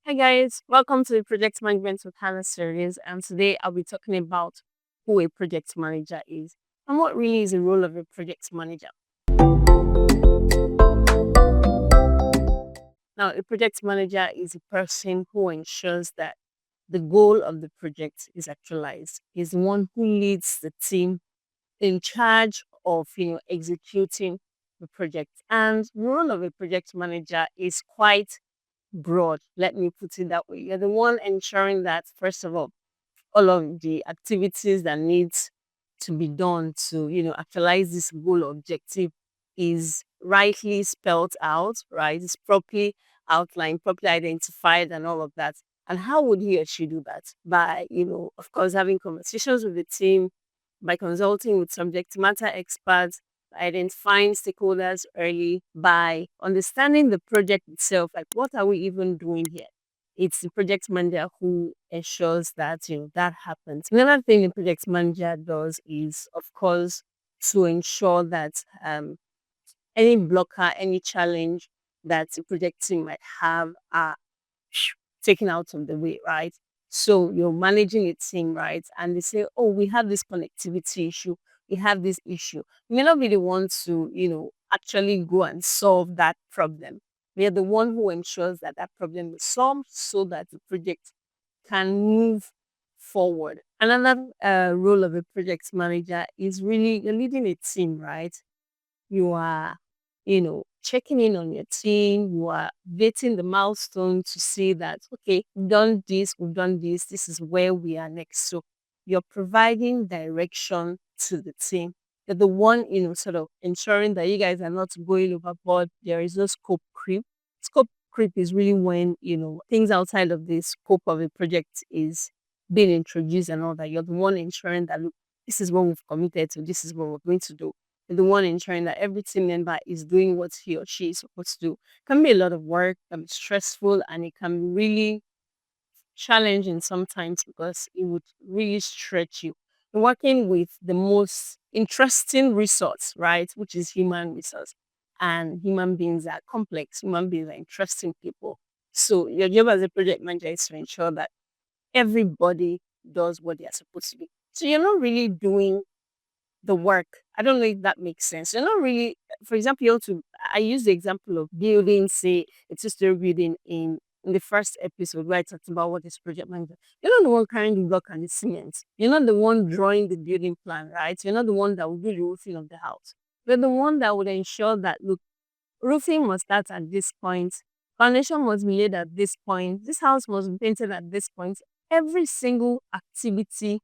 Hi guys, welcome to the Project Management with Hannah series. And today I'll be talking about who a project manager is and what really is the role of a project manager. Now, a project manager is a person who ensures that the goal of the project is actualized. Is the one who leads the team in charge of executing the project. And the role of a project manager is quite broad. Let me put it that way. You're the one ensuring that, first of all of the activities that needs to be done to, actualize this goal or objective is rightly spelled out, right? It's properly outlined, properly identified, and all of that. And how would he or she do that? By, of course, having conversations with the team, by consulting with subject matter experts, by identifying stakeholders early, by understanding the project itself, like what are we even doing here? It's the project manager who ensures that that happens. Another thing the project manager does is, of course, to ensure that any blocker, any challenge that the project team might have are taken out of the way, right? So you're managing a team, right? And they say, oh, we have this connectivity issue, we have this issue. You may not be the one to, actually go and solve that problem. We are the one who ensures that that problem is solved so that the project can move forward. Another role of a project manager is really you're leading a team, right? You are, checking in on your team, you are dating the milestone to see that, okay, we've done this, this is where we are next. So you're providing direction to the team. You're the one, sort of ensuring that you guys are not going overboard. There is no scope creep. Scope creep is really when, things outside of the scope of a project is being introduced and all that. You're the one ensuring that, look, this is what we've committed to, this is what we're going to do, the one ensuring that every team member is doing what he or she is supposed to do. Can be a lot of work, can be stressful, and it can be really challenging sometimes because it would really stretch you. Working with the most interesting resource, right, which is human resource. And human beings are complex, human beings are interesting people. So your job as a project manager is to ensure that everybody does what they are supposed to do. So you're not really doing the work. I don't know if that makes sense. You're not really, for example, I use the example of building, say, a two-story building in the first episode where I talked about what is project manager. You're not the one carrying the block and the cement. You're not the one drawing the building plan, right? You're not the one that will do the roofing of the house. You're the one that would ensure that, look, roofing must start at this point, foundation must be laid at this point, this house must be painted at this point. Every single activity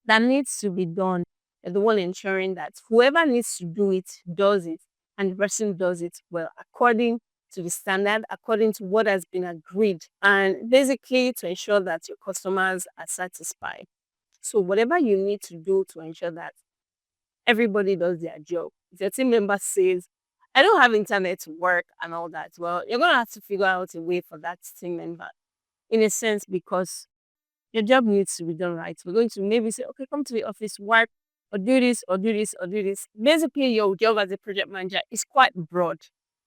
that needs to be done, you're the one ensuring that whoever needs to do it does it, and the person does it well according to the standard, according to what has been agreed, and basically to ensure that your customers are satisfied. So whatever you need to do to ensure that everybody does their job. If your team member says, I don't have internet to work and all that, well, you're going to have to figure out a way for that team member in a sense because your job needs to be done right. We're going to maybe say, okay, come to the office, work, or do this, or do this, or do this. Basically, your job as a project manager is quite broad.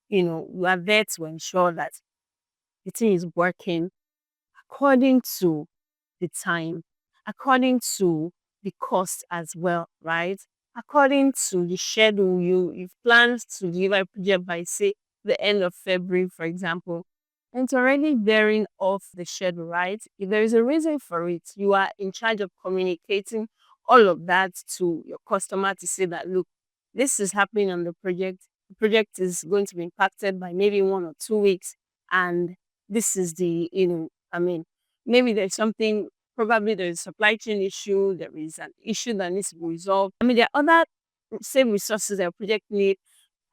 You are there to ensure that the team is working according to the time, according to the cost as well, right? According to the schedule, you've planned to deliver a project by say the end of February, for example. And it's already bearing off the schedule, right? If there is a reason for it, you are in charge of communicating all of that to your customer to say that look, this is happening on the project. The project is going to be impacted by maybe 1 or 2 weeks. And this is the, maybe there's something, probably there's a supply chain issue, there is an issue that needs to be resolved. There are other same resources that your project need,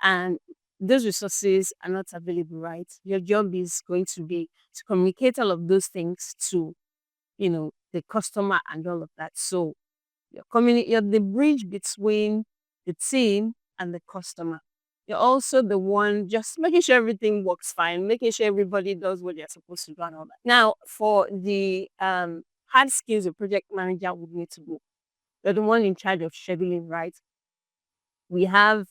and those resources are not available, right? Your job is going to be to communicate all of those things to, the customer and all of that. So you're the bridge between the team and the customer. You're also the one just making sure everything works fine, making sure everybody does what they're supposed to do and all that. Now, for the hard skills a project manager would need to do, you're the one in charge of scheduling, right? We have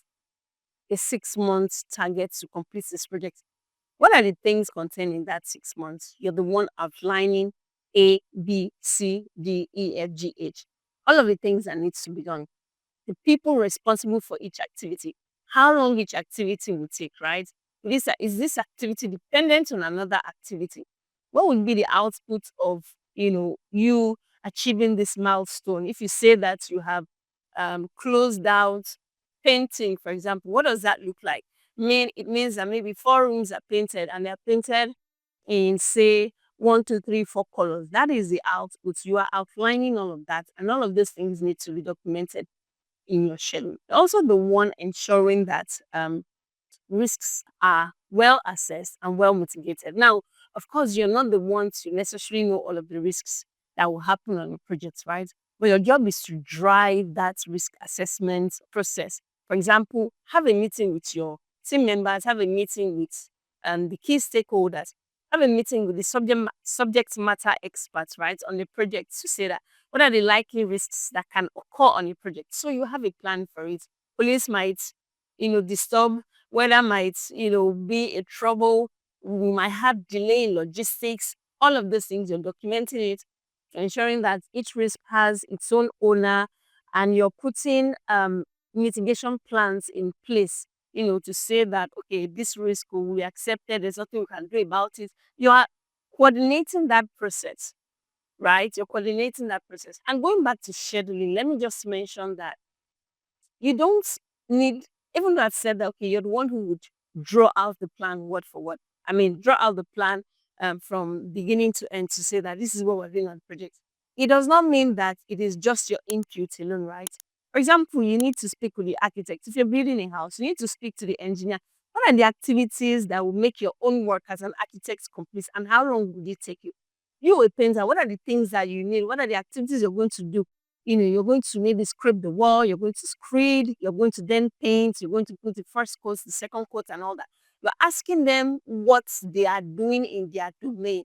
a 6 month target to complete this project. What are the things contained in that 6 months? You're the one outlining A, B, C, D, E, F, G, H. All of the things that needs to be done. The people responsible for each activity, how long each activity will take, right? Is this activity dependent on another activity? What would be the output of, you achieving this milestone? If you say that you have closed out painting, for example, what does that look like? It means that maybe 4 rooms are painted and they're painted in, say, one, two, three, four colors. That is the output. You are outlining all of that, and all of those things need to be documented in your schedule. Also, the one ensuring that risks are well assessed and well mitigated. Now, of course, you're not the one to necessarily know all of the risks that will happen on your project, right? But your job is to drive that risk assessment process. For example, have a meeting with your team members, have a meeting with the key stakeholders, have a meeting with the subject matter experts, right, on the project to say that what are the likely risks that can occur on a project. So you have a plan for it. Police might, disturb, weather might, be a trouble. We might have delay in logistics. All of those things, you're documenting it, ensuring that each risk has its own owner, and you're putting mitigation plans in place, to say that, okay, this risk will be accepted, there's nothing we can do about it. You are coordinating that process, right? You're coordinating that process. And going back to scheduling, let me just mention that you don't need, even though I've said that, okay, you're the one who would draw out the plan word for word. I mean, draw out the plan from beginning to end to say that this is what we're doing on the project. It does not mean that it is just your input alone, right? For example, you need to speak with the architect. If you're building a house, you need to speak to the engineer. What are the activities that will make your own work as an architect complete, and how long will it take you? You, a painter, what are the things that you need? What are the activities you're going to do? You're going to maybe scrape the wall, you're going to screed, you're going to then paint, you're going to put the first coat, the second coat, and all that. You're asking them what they are doing in their domain,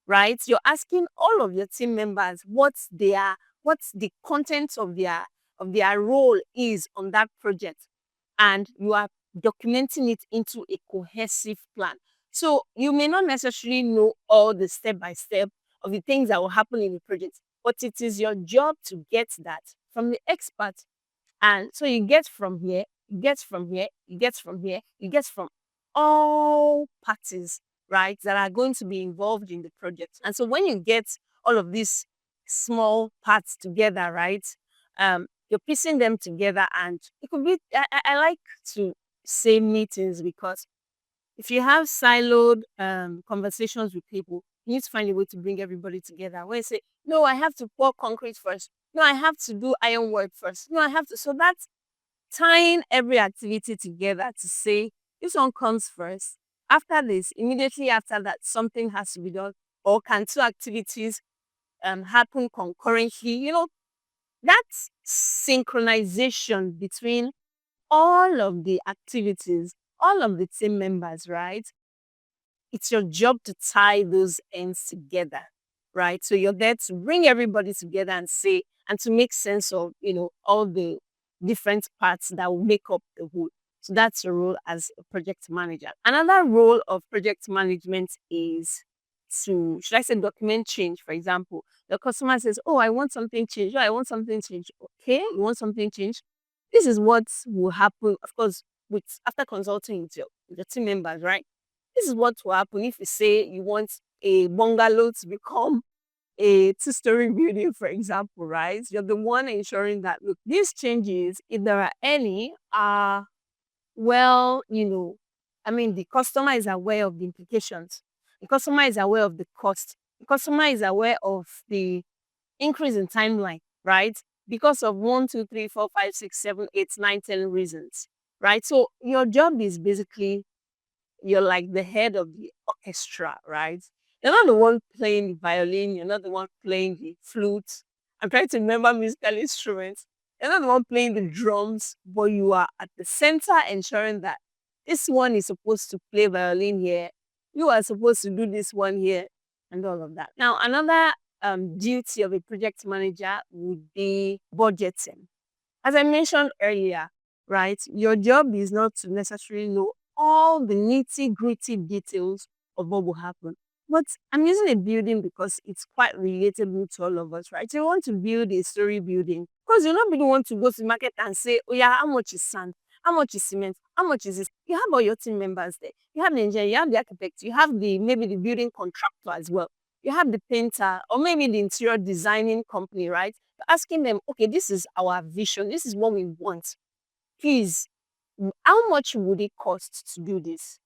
right? You're asking all of your team members what's the content of their role is on that project, and you are documenting it into a cohesive plan. So you may not necessarily know all the step by step of the things that will happen in the project, but it is your job to get that from the expert. And so you get from here, you get from here, you get from here, you get from all parties, right, that are going to be involved in the project. And so when you get all of these small parts together, right, you're piecing them together, and it could be, I like to say meetings, because if you have siloed conversations with people, you need to find a way to bring everybody together. Where you say, no, I have to pour concrete first. No, I have to do iron work first. No, I have to. So that's tying every activity together to say, this one comes first. After this, immediately after that, something has to be done. Or can two activities happen concurrently? That synchronization between all of the activities, all of the team members, right? It's your job to tie those ends together, right? So you're there to bring everybody together and say, and to make sense of, all the different parts that will make up the whole. So that's your role as a project manager. Another role of project management is to, should I say, document change. For example, the customer says, oh, I want something changed. Oh, I want something changed. Okay, you want something changed? This is what will happen, of course, after consulting with your team members, right? This is what will happen if you say you want a bungalow to become a two-story building, for example, right? You're the one ensuring that, look, these changes, if there are any, are well, the customer is aware of the implications. The customer is aware of the cost. The customer is aware of the increase in timeline, right? Because of 1, 2, 3, 4, 5, 6, 7, 8, 9, 10 reasons, right? So your job is basically, you're like the head of the orchestra, right? You're not the one playing the violin, you're not the one playing the flute. I'm trying to remember musical instruments. You're not the one playing the drums, but you are at the center ensuring that this one is supposed to play violin here, you are supposed to do this one here, and all of that. Now, another duty of a project manager would be budgeting. As I mentioned earlier, right, your job is not to necessarily know all the nitty-gritty details of what will happen. But I'm using a building because it's quite relatable to all of us, right? So you want to build a story building because you nobody want to go to the market and say, oh yeah, how much is sand? How much is cement? How much is this? You have all your team members there. You have the engineer, you have the architect, you have the maybe the building contractor as well. You have the painter or maybe the interior designing company, right? Asking them, okay, this is our vision, this is what we want. Please, how much would it cost to do this?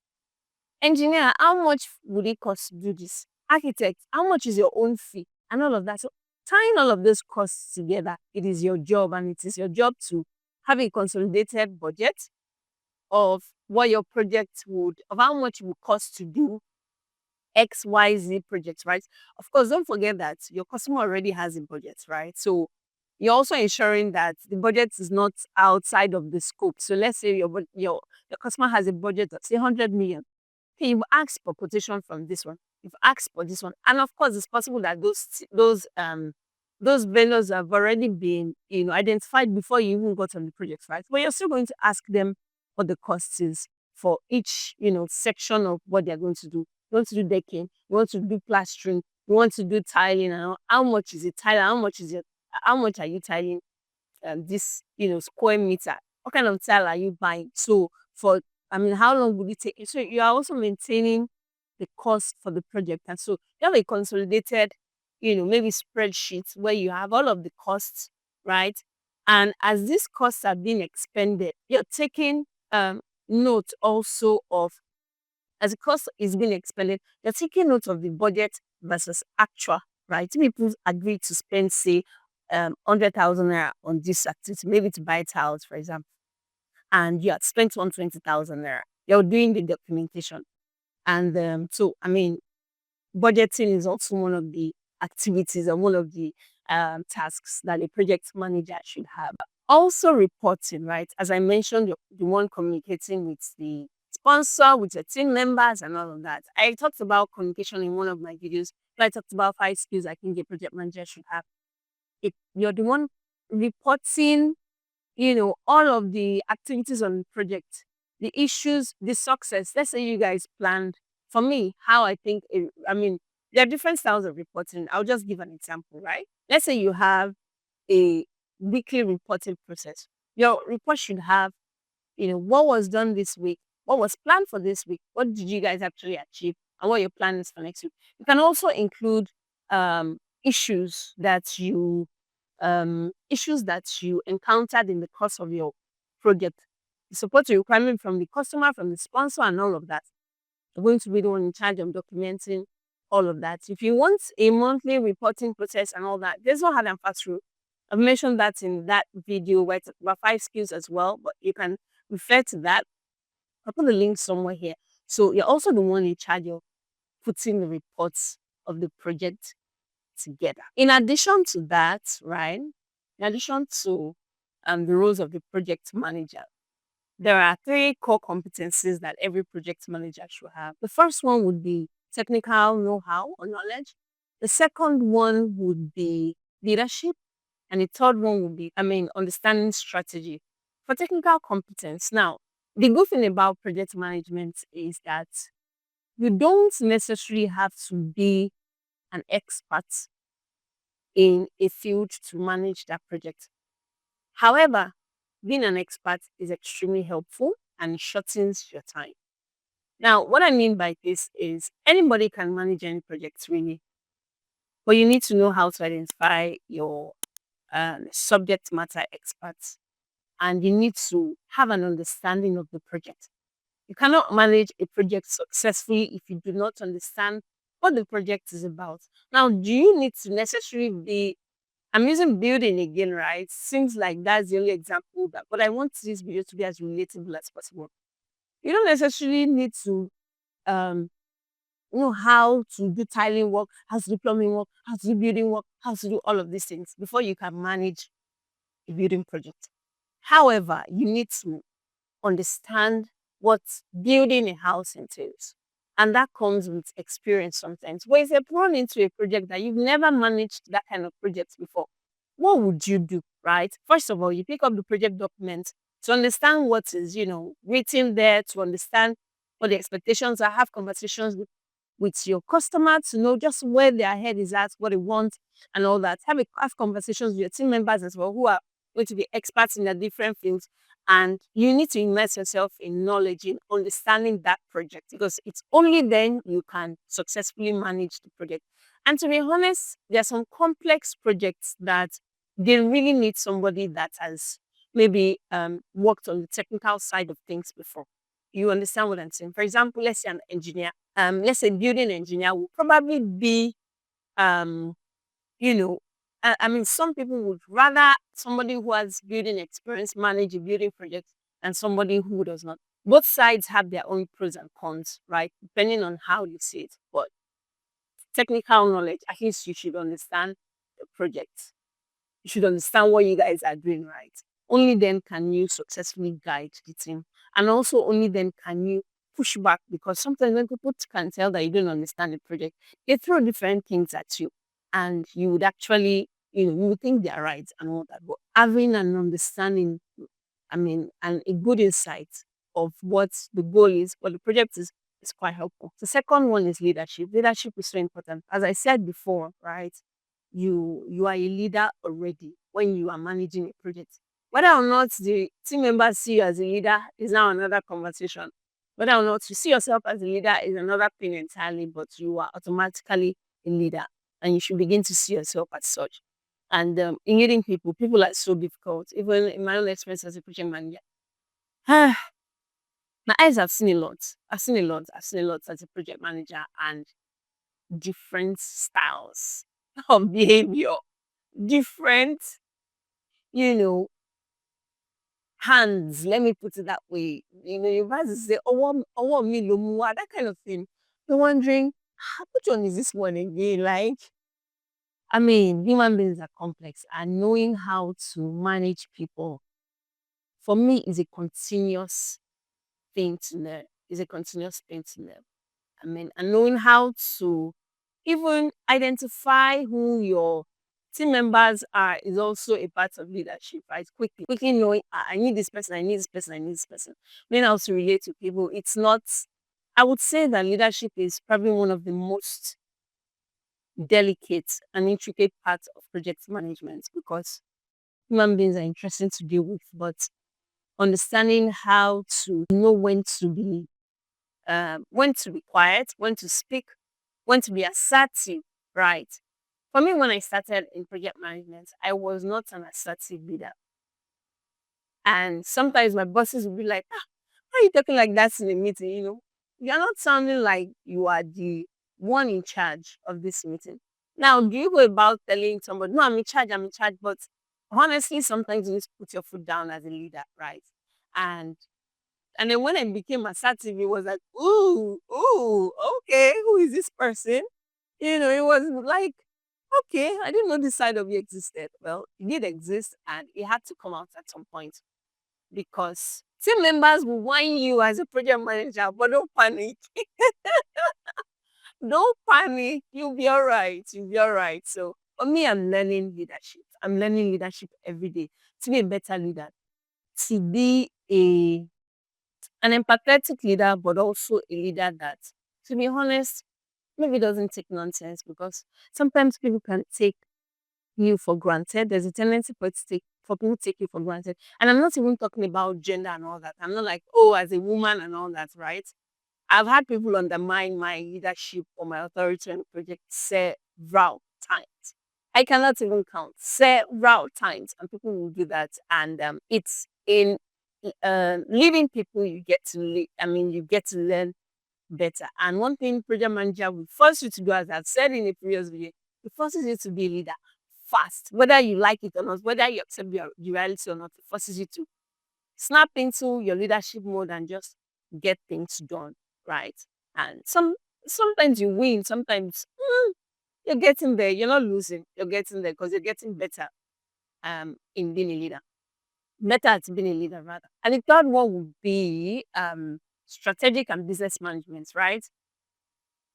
Engineer, how much would it cost to do this? Architect, how much is your own fee? And all of that. So tying all of those costs together, it is your job, and it is your job to have a consolidated budget of what your project would, of how much it would cost to do XYZ projects, right? Of course, don't forget that your customer already has a budget, right? So you're also ensuring that the budget is not outside of the scope. So let's say your customer has a budget of say 100 million. Okay, you've asked for quotation from this one. You've asked for this one. And of course, it's possible that those vendors have already been, identified before you even got on the project, right? But you're still going to ask them what the cost is for each, section of what they're going to do. You want to do decking, you want to do plastering, you want to do tiling, and how much is it tiling? How much are you tiling this, square meter? What kind of tile are you buying? So how long would it take you? So you are also maintaining the cost for the project. And so you have a consolidated, maybe spreadsheet where you have all of the costs, right? And as these costs are being expended, you're taking note also of, as the cost is being expended, you're taking note of the budget versus actual, right? People agree to spend, say, 100,000 naira on this activity, maybe to buy tiles, for example, and you had spent 120,000 naira. You're doing the documentation. And budgeting is also one of the activities and one of the tasks that a project manager should have. Also, reporting, right? As I mentioned, the one communicating with the sponsor, with your team members, and all of that. I talked about communication in one of my videos. I talked about 5 skills I think a project manager should have. You're the one reporting, all of the activities on the project, the issues, the success. Let's say you guys planned. For me, how I think, there are different styles of reporting. I'll just give an example, right? Let's say you have a weekly reporting process. Your report should have, what was done this week, what was planned for this week, what did you guys actually achieve, and what your plan is for next week. You can also include issues that you encountered in the course of your project. The support requirement from the customer, from the sponsor, and all of that. You're going to be the one in charge of documenting all of that. If you want a monthly reporting process and all that, there's no hard and fast rule. I've mentioned that in that video where it's about 5 skills as well, but you can refer to that. I'll put the link somewhere here. So you're also the one in charge of putting the reports of the project together. In addition to that, right? In addition to the roles of the project manager, there are 3 core competencies that every project manager should have. The first one would be technical know-how or knowledge. The second one would be leadership. And the third one would be, understanding strategy. For technical competence, now, the good thing about project management is that you don't necessarily have to be an expert in a field to manage that project. However, being an expert is extremely helpful and shortens your time. Now, what I mean by this is anybody can manage any project really, but you need to know how to identify your subject matter experts, and you need to have an understanding of the project. You cannot manage a project successfully if you do not understand what the project is about. Now, do you need to necessarily be, I'm using building again, right? Seems like that's the only example that, but I want this video to be as relatable as possible. You don't necessarily need to know how to do tiling work, how to do plumbing work, how to do building work, how to do all of these things before you can manage a building project. However, you need to understand what building a house entails. And that comes with experience sometimes. Where if you're thrown into a project that you've never managed that kind of project before, what would you do, right? First of all, you pick up the project document, to understand what is, written there, to understand what the expectations are, have conversations with your customer to know just where their head is at, what they want, and all that. Have conversations with your team members as well, who are going to be experts in their different fields. And you need to immerse yourself in knowledge, in understanding that project, because it's only then you can successfully manage the project. And to be honest, there are some complex projects that they really need somebody that has maybe worked on the technical side of things before. You understand what I'm saying? For example, let's say an engineer, let's say building engineer will probably be, um, you know, I mean, some people would rather somebody who has building experience manage a building project than somebody who does not. Both sides have their own pros and cons, right? Depending on how you see it. But technical knowledge, at least you should understand the project. You should understand what you guys are doing right. Only then can you successfully guide the team. And also only then can you push back, because sometimes when people can tell that you don't understand the project, they throw different things at you. And you would actually, you would think they're right and all that. But having an understanding, I mean, and a good insight of what the goal is, what the project is quite helpful. The second one is leadership. Leadership is so important. As I said before, right? You are a leader already when you are managing a project. Whether or not the team members see you as a leader is now another conversation. Whether or not you see yourself as a leader is another thing entirely, but you are automatically a leader and you should begin to see yourself as such. And in leading people, people are so difficult. Even in my own experience as a project manager, my eyes have seen a lot. I've seen a lot. I've seen a lot as a project manager, and different styles of behavior, different, you know, hands. Let me put it that way. You guys say, oh, me lo mu wa," that kind of thing. You're wondering, which one is this one again? Like, I mean, human beings are complex, and knowing how to manage people for me is a continuous thing to learn. Is a continuous thing to learn. I mean, and knowing how to even identify who your team members are is also a part of leadership, right? Quickly knowing, I need this person, I need this person, I need this person. Knowing how to relate to people. It's not, I would say that leadership is probably one of the most delicate and intricate parts of project management, because human beings are interesting to deal with, but understanding how to know when to be quiet, when to speak, when to be assertive, right? For me, when I started in project management, I was not an assertive leader. And sometimes my bosses would be like, why are you talking like that in a meeting? You're not sounding like you are the one in charge of this meeting. Now, do you go about telling somebody, no, I'm in charge, but honestly, sometimes you need to put your foot down as a leader, right? And and then when I became assertive, it was like, ooh, okay, who is this person? It was like, okay, I didn't know this side of you existed. Well, it did exist, and it had to come out at some point, because team members will whine you as a project manager, but don't panic. Don't panic. You'll be all right. You'll be all right. So for me, I'm learning leadership. I'm learning leadership every day to be a better leader, to be an empathetic leader, but also a leader that, to be honest, maybe doesn't take nonsense, because sometimes people can take you for granted. There's a tendency for people to take you for granted. And I'm not even talking about gender and all that. I'm not like, oh, as a woman and all that, right? I've had people undermine my leadership or my authority on the project several times. I cannot even count several times, and people will do that. And it's in leading people you get to you get to learn better. And one thing project manager will force you to do, as I've said in a previous video, it forces you to be a leader fast, whether you like it or not, whether you accept the reality or not. It forces you to snap into your leadership mode and just get things done, right? And sometimes you win, sometimes you're getting there. You're not losing. You're getting there because you're getting better in being a leader. Better at being a leader, rather. And the third one would be strategic and business management, right?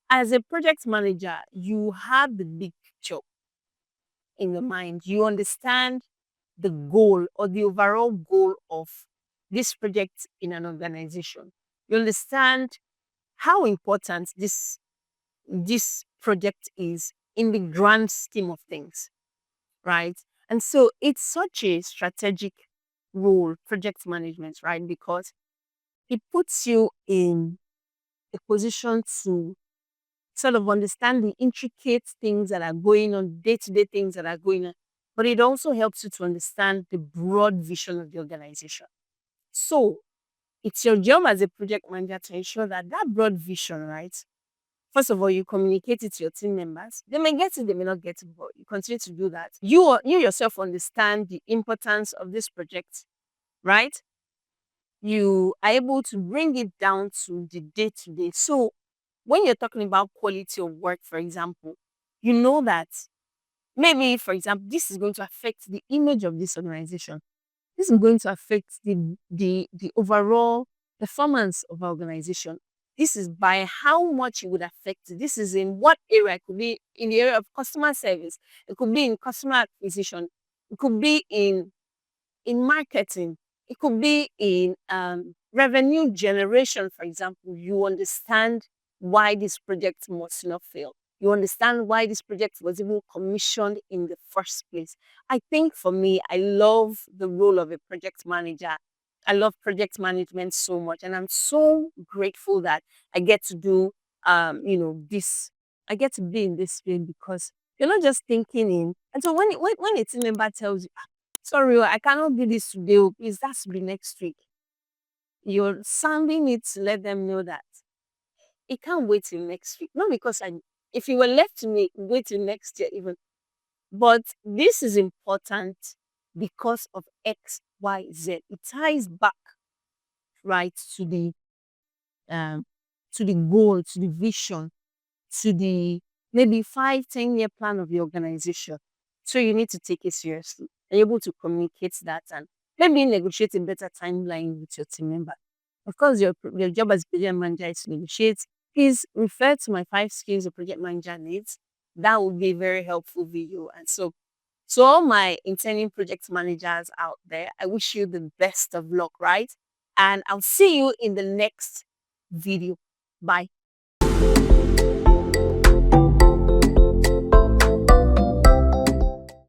As a project manager, you have the big picture in your mind. You understand the goal or the overall goal of this project in an organization. You understand how important this project is in the grand scheme of things, right? And so it's such a strategic role, project management, right? Because it puts you in a position to sort of understand the intricate things that are going on, day to day things that are going on. But it also helps you to understand the broad vision of the organization. So it's your job as a project manager to ensure that that broad vision, right? First of all, you communicate it to your team members. They may get it, they may not get it, but you continue to do that. You yourself understand the importance of this project, right? You are able to bring it down to the day to day. So when you're talking about quality of work, for example, you know that maybe, for example, this is going to affect the image of this organization. This is going to affect the overall performance of our organization. This is by how much it would affect. This is in what area? It could be in the area of customer service. It could be in customer acquisition. It could be in marketing. It could be in revenue generation, for example. You understand why this project must not fail. You understand why this project was even commissioned in the first place. I think for me, I love the role of a project manager. I love project management so much, and I'm so grateful that I get to do, this. I get to be in this field because you're not just thinking in. And so when a team member tells you, sorry, I cannot do this today. Please, that's be next week. You're sounding it to let them know that it can't wait till next week. Not because if you were left to me, wait till next year even. But this is important because of X, Y, Z. It ties back right um to the goal, to the vision, to the maybe 5, 10 year plan of the organization. So you need to take it seriously and able to communicate that and maybe negotiate a better timeline with your team member. Of course, your job as project manager is to negotiate. Please refer to my 5 skills a project manager needs. That would be a very helpful video. And so all my intending project managers out there, I wish you the best of luck, right? And I'll see you in the next video. Bye.